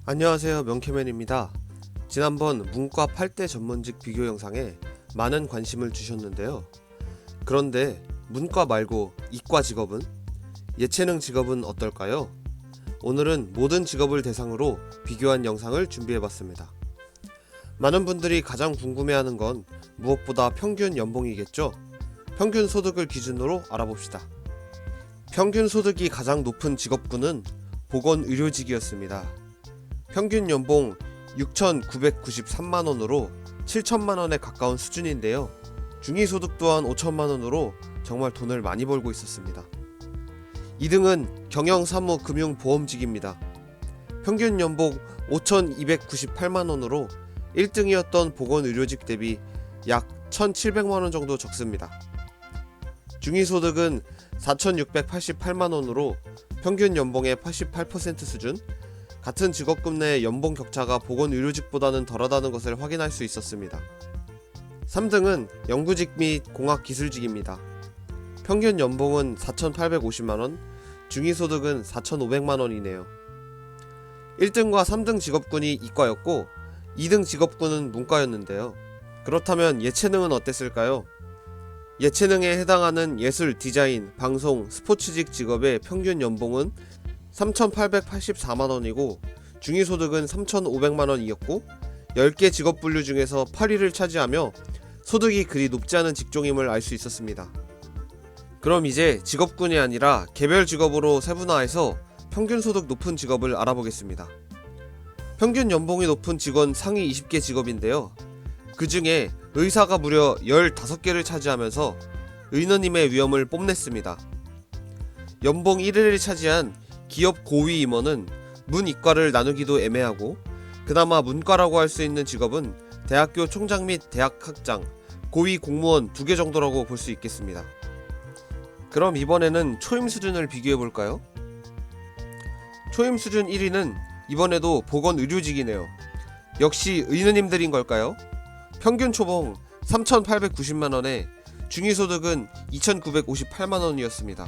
안녕하세요, 명캐맨입니다. 지난번 문과 8대 전문직 비교 영상에 많은 관심을 주셨는데요. 그런데 문과 말고 이과 직업은? 예체능 직업은 어떨까요? 오늘은 모든 직업을 대상으로 비교한 영상을 준비해봤습니다. 많은 분들이 가장 궁금해하는 건 무엇보다 평균 연봉이겠죠? 평균 소득을 기준으로 알아봅시다. 평균 소득이 가장 높은 직업군은 보건의료직이었습니다. 평균 연봉 6,993만원으로 7천만원에 가까운 수준인데요. 중위소득 또한 5천만원으로 정말 돈을 많이 벌고 있었습니다. 2등은 경영사무금융보험직입니다. 평균 연봉 5,298만원으로 1등이었던 보건의료직 대비 약 1,700만원 정도 적습니다. 중위소득은 4,688만원으로 평균 연봉의 88% 수준, 같은 직업군 내 연봉 격차가 보건의료직보다는 덜하다는 것을 확인할 수 있었습니다. 3등은 연구직 및 공학기술직입니다. 평균 연봉은 4,850만원, 중위소득은 4,500만원이네요. 1등과 3등 직업군이 이과였고 2등 직업군은 문과였는데요. 그렇다면 예체능은 어땠을까요? 예체능에 해당하는 예술, 디자인, 방송, 스포츠직 직업의 평균 연봉은 3,884만원이고 중위소득은 3,500만원이었고 10개 직업 분류 중에서 8위를 차지하며 소득이 그리 높지 않은 직종임을 알 수 있었습니다. 그럼 이제 직업군이 아니라 개별 직업으로 세분화해서 평균 소득 높은 직업을 알아보겠습니다. 평균 연봉이 높은 직원 상위 20개 직업인데요. 그 중에 의사가 무려 15개를 차지하면서 의너님의 위엄을 뽐냈습니다. 연봉 1위를 차지한 기업 고위 임원은 문이과를 나누기도 애매하고 그나마 문과라고 할 수 있는 직업은 대학교 총장 및 대학학장, 고위 공무원 2개 정도라고 볼 수 있겠습니다. 그럼 이번에는 초임 수준을 비교해볼까요? 초임 수준 1위는 이번에도 보건의료직이네요. 역시 의느님들인 걸까요? 평균 초봉 3,890만원에 중위소득은 2,958만원이었습니다.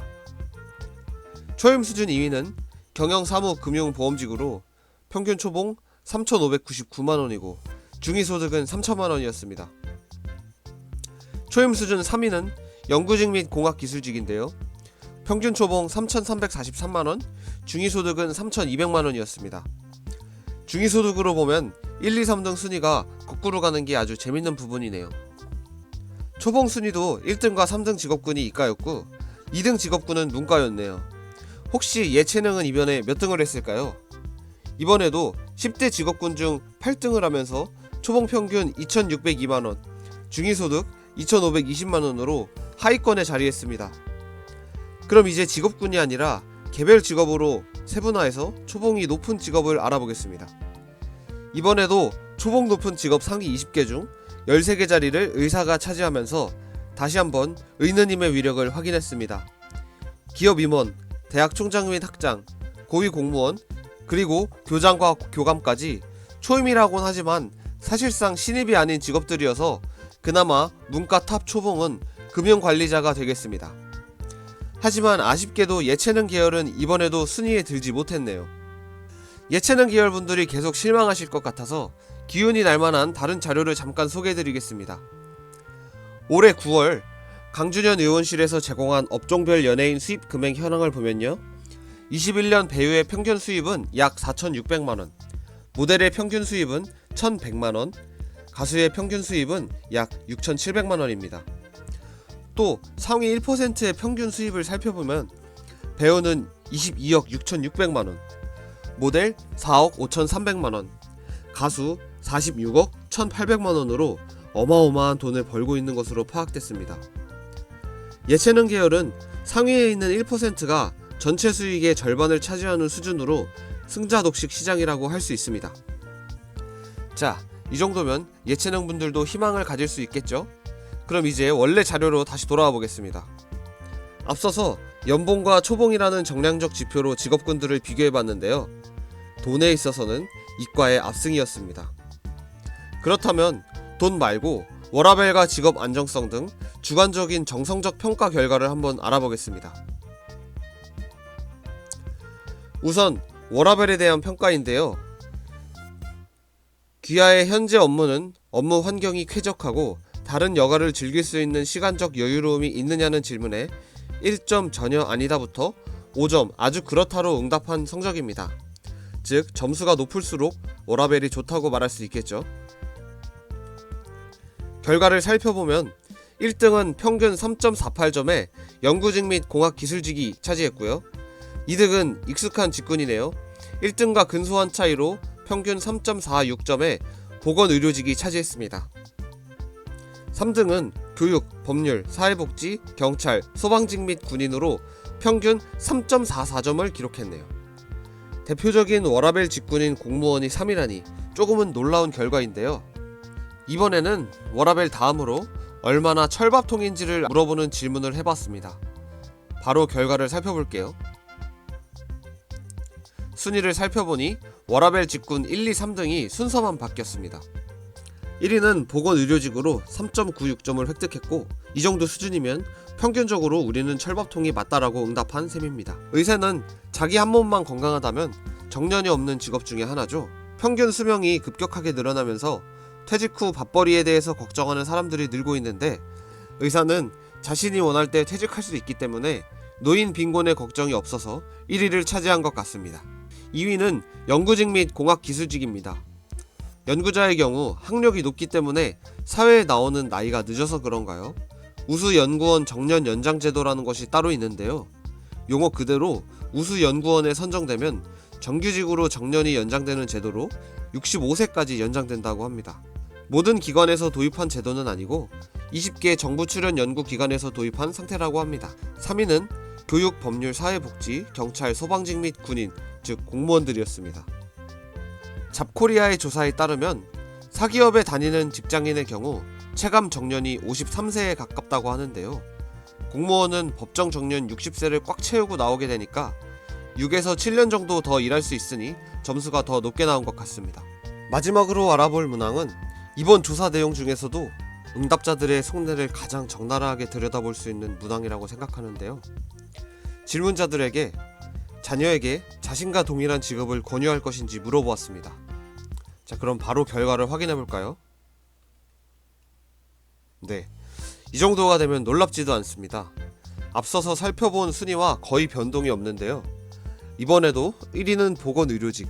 초임 수준 2위는 경영사무금융보험직으로 평균 초봉 3,599만원이고 중위소득은 3천만원이었습니다. 초임 수준 3위는 연구직 및 공학기술직인데요. 평균 초봉 3,343만원, 중위소득은 3,200만원이었습니다. 중위소득으로 보면 1, 2, 3등 순위가 거꾸로 가는 게 아주 재밌는 부분이네요. 초봉 순위도 1등과 3등 직업군이 이과였고 2등 직업군은 문과였네요. 혹시 예체능은 이번에 몇 등을 했을까요? 이번에도 10대 직업군 중 8등을 하면서 초봉 평균 2,602만원, 중위소득 2,520만원으로 하위권에 자리했습니다. 그럼 이제 직업군이 아니라 개별 직업으로 세분화해서 초봉이 높은 직업을 알아보겠습니다. 이번에도 초봉 높은 직업 상위 20개 중 13개 자리를 의사가 차지하면서 다시 한번 의느님의 위력을 확인했습니다. 기업 임원, 대학 총장 및 학장, 고위 공무원, 그리고 교장과 교감까지 초임이라곤 하지만 사실상 신입이 아닌 직업들이어서 그나마 문과 탑 초봉은 금융관리자가 되겠습니다. 하지만 아쉽게도 예체능 계열은 이번에도 순위에 들지 못했네요. 예체능 계열 분들이 계속 실망하실 것 같아서 기운이 날만한 다른 자료를 잠깐 소개해드리겠습니다. 올해 9월 강준현 의원실에서 제공한 업종별 연예인 수입 금액 현황을 보면요. 21년 배우의 평균 수입은 약 4,600만원, 모델의 평균 수입은 1,100만원, 가수의 평균 수입은 약 6,700만원입니다. 또 상위 1%의 평균 수입을 살펴보면 배우는 22억 6,600만원, 모델 4억 5,300만원, 가수 46억 1,800만원으로 어마어마한 돈을 벌고 있는 것으로 파악됐습니다. 예체능 계열은 상위에 있는 1%가 전체 수익의 절반을 차지하는 수준으로 승자 독식 시장이라고 할 수 있습니다. 자, 이 정도면 예체능 분들도 희망을 가질 수 있겠죠? 그럼 이제 원래 자료로 다시 돌아와 보겠습니다. 앞서서 연봉과 초봉이라는 정량적 지표로 직업군들을 비교해봤는데요. 돈에 있어서는 이과의 압승이었습니다. 그렇다면 돈 말고 워라밸과 직업 안정성 등 주관적인 정성적 평가 결과를 한번 알아보겠습니다. 우선 워라밸에 대한 평가인데요. 귀하의 현재 업무는 업무 환경이 쾌적하고 다른 여가를 즐길 수 있는 시간적 여유로움이 있느냐는 질문에 1점 전혀 아니다부터 5점 아주 그렇다로 응답한 성적입니다. 즉 점수가 높을수록 워라밸이 좋다고 말할 수 있겠죠. 결과를 살펴보면 1등은 평균 3.48점에 연구직 및 공학기술직이 차지했고요. 2등은 익숙한 직군이네요. 1등과 근소한 차이로 평균 3.46점에 보건의료직이 차지했습니다. 3등은 교육, 법률, 사회복지, 경찰, 소방직 및 군인으로 평균 3.44점을 기록했네요. 대표적인 워라밸 직군인 공무원이 3위라니 조금은 놀라운 결과인데요. 이번에는 워라밸 다음으로 얼마나 철밥통인지를 물어보는 질문을 해봤습니다. 바로 결과를 살펴볼게요. 순위를 살펴보니 워라밸 직군 1, 2, 3등이 순서만 바뀌었습니다. 1위는 보건의료직으로 3.96점을 획득했고 이 정도 수준이면 평균적으로 우리는 철밥통이 맞다라고 응답한 셈입니다. 의사는 자기 한 몸만 건강하다면 정년이 없는 직업 중에 하나죠. 평균 수명이 급격하게 늘어나면서 퇴직 후 밥벌이에 대해서 걱정하는 사람들이 늘고 있는데 의사는 자신이 원할 때 퇴직할 수 있기 때문에 노인 빈곤의 걱정이 없어서 1위를 차지한 것 같습니다. 2위는 연구직 및 공학기술직입니다. 연구자의 경우 학력이 높기 때문에 사회에 나오는 나이가 늦어서 그런가요? 우수연구원 정년 연장 제도라는 것이 따로 있는데요. 용어 그대로 우수연구원에 선정되면 정규직으로 정년이 연장되는 제도로 65세까지 연장된다고 합니다. 모든 기관에서 도입한 제도는 아니고 20개 정부 출연 연구기관에서 도입한 상태라고 합니다. 3위는 교육, 법률, 사회복지, 경찰, 소방직 및 군인, 즉 공무원들이었습니다. 잡코리아의 조사에 따르면 사기업에 다니는 직장인의 경우 체감 정년이 53세에 가깝다고 하는데요. 공무원은 법정 정년 60세를 꽉 채우고 나오게 되니까 6에서 7년 정도 더 일할 수 있으니 점수가 더 높게 나온 것 같습니다. 마지막으로 알아볼 문항은 이번 조사 내용 중에서도 응답자들의 속내를 가장 적나라하게 들여다볼 수 있는 문항이라고 생각하는데요. 질문자들에게 자녀에게 자신과 동일한 직업을 권유할 것인지 물어보았습니다. 자, 그럼 바로 결과를 확인해 볼까요? 네, 이 정도가 되면 놀랍지도 않습니다. 앞서서 살펴본 순위와 거의 변동이 없는데요. 이번에도 1위는 보건의료직,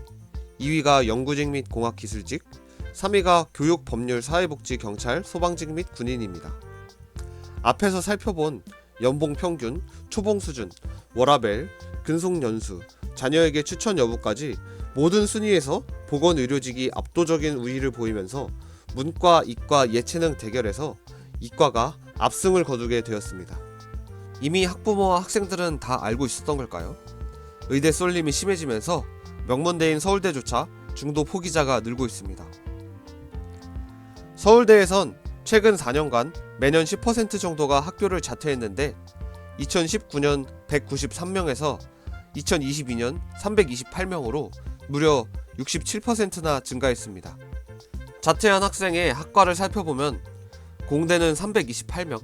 2위가 연구직 및 공학기술직, 3위가 교육, 법률, 사회복지, 경찰, 소방직 및 군인입니다. 앞에서 살펴본 연봉 평균, 초봉 수준, 워라밸, 근속 연수, 자녀에게 추천 여부까지 모든 순위에서 보건의료직이 압도적인 우위를 보이면서 문과, 이과, 예체능 대결에서 이과가 압승을 거두게 되었습니다. 이미 학부모와 학생들은 다 알고 있었던 걸까요? 의대 쏠림이 심해지면서 명문대인 서울대조차 중도 포기자가 늘고 있습니다. 서울대에선 최근 4년간 매년 10% 정도가 학교를 자퇴했는데 2019년 193명에서 2022년 328명으로 무려 67%나 증가했습니다. 자퇴한 학생의 학과를 살펴보면 공대는 328명,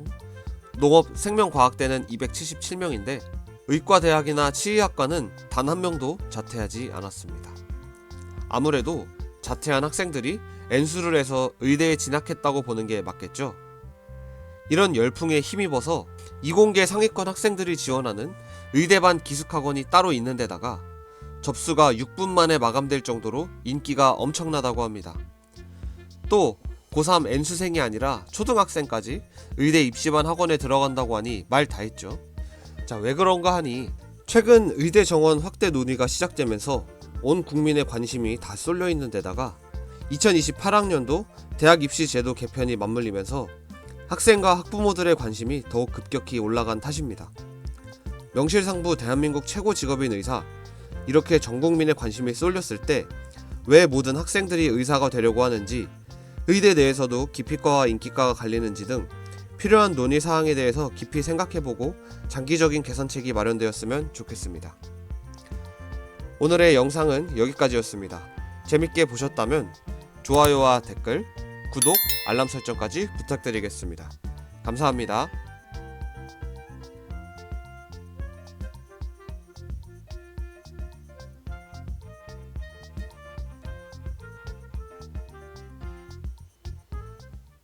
농업 생명과학대는 277명인데 의과대학이나 치의학과는 단 한 명도 자퇴하지 않았습니다. 아무래도 자퇴한 학생들이 N수를 해서 의대에 진학했다고 보는 게 맞겠죠. 이런 열풍에 힘입어서 이공계 상위권 학생들이 지원하는 의대반 기숙학원이 따로 있는 데다가 접수가 6분 만에 마감될 정도로 인기가 엄청나다고 합니다. 또 고3 N수생이 아니라 초등학생까지 의대 입시반 학원에 들어간다고 하니 말 다 했죠. 자, 왜 그런가 하니 최근 의대 정원 확대 논의가 시작되면서 온 국민의 관심이 다 쏠려 있는 데다가 2028학년도 대학 입시 제도 개편이 맞물리면서 학생과 학부모들의 관심이 더욱 급격히 올라간 탓입니다. 명실상부 대한민국 최고 직업인 의사, 이렇게 전 국민의 관심이 쏠렸을 때 왜 모든 학생들이 의사가 되려고 하는지, 의대 내에서도 기피과와 인기과가 갈리는지 등 필요한 논의 사항에 대해서 깊이 생각해보고 장기적인 개선책이 마련되었으면 좋겠습니다. 오늘의 영상은 여기까지였습니다. 재밌게 보셨다면 좋아요와 댓글, 구독, 알람 설정까지 부탁드리겠습니다. 감사합니다.